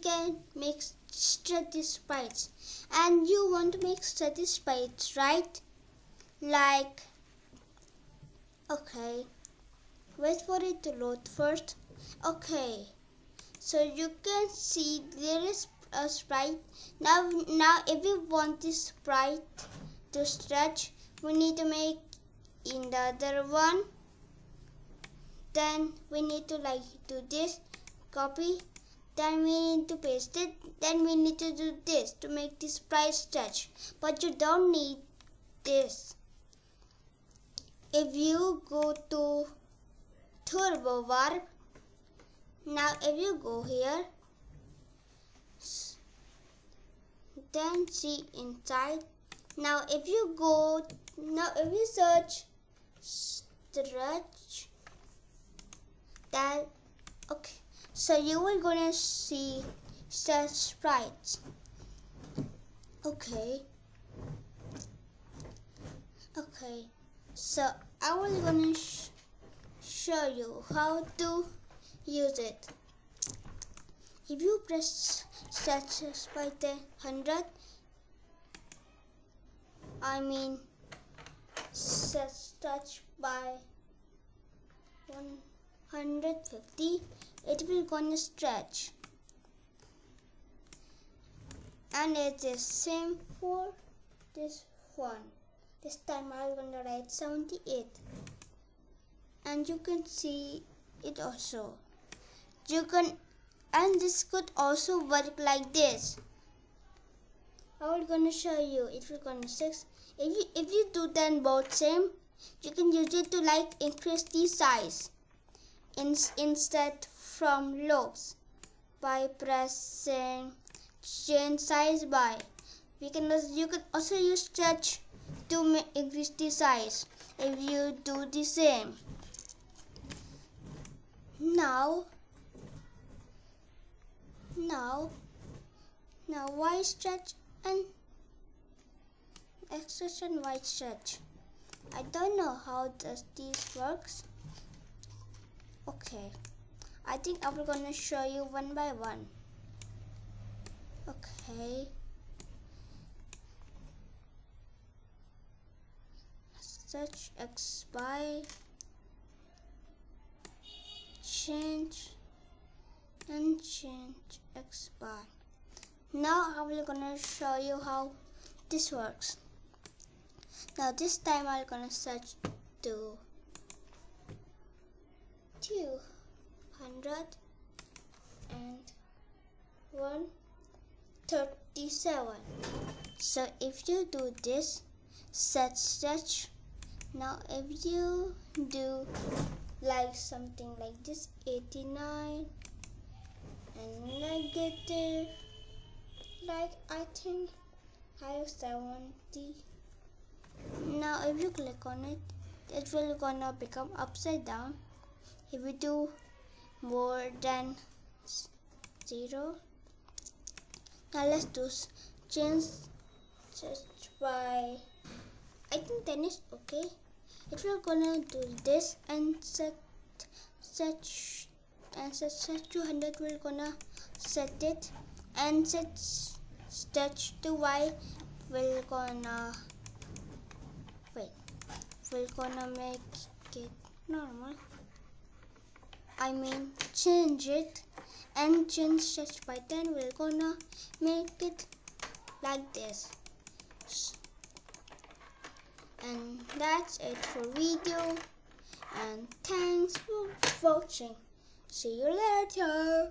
can make Stretchy Sprites. And you want to make Stretchy Sprites, right? Like, okay, wait for it to load first. Okay, so you can see there is a sprite. Now if we want this sprite to stretch, we need to make in the other one. Then we need to do this, copy, then we need to paste it, then we need to do this to make this sprite stretch. But you don't need this. If you go to turbo warp, now if you go here, then see inside. Now if you search stretch, that okay, so you will gonna see Stretchy Sprites. Okay, so I will gonna show you how to use it. If you press Stretchy Sprite 100, stretch by 150, it will gonna stretch. And it is same for this one. This time I'm gonna write 78, and you can see it also. And this could also work like this. I will gonna show you. It will gonna 6. If you do them both same, you can use it to increase the size instead from loops by pressing change size by. You can also use stretch to increase the size if you do the same. Now Y stretch and extension Y stretch. I don't know how does this works. Okay, I think I'm gonna show you one by one. Okay, stretch X by, change X by. Now I'm gonna show you how this works. Now this time I'm gonna search to 237. So if you do this, set stretch. Now if you do something like this, 89 and negative, I think I have 70. Now if you click on it, it will gonna become upside down. If we do more than 0, now let's do change by, I think 10 is okay. It will gonna do this and set 200 will gonna set it, and set stretch to Y will gonna make it normal. Change it, and change stretch by 10 will gonna make it like this. And that's it for video, and thanks for watching. See you later.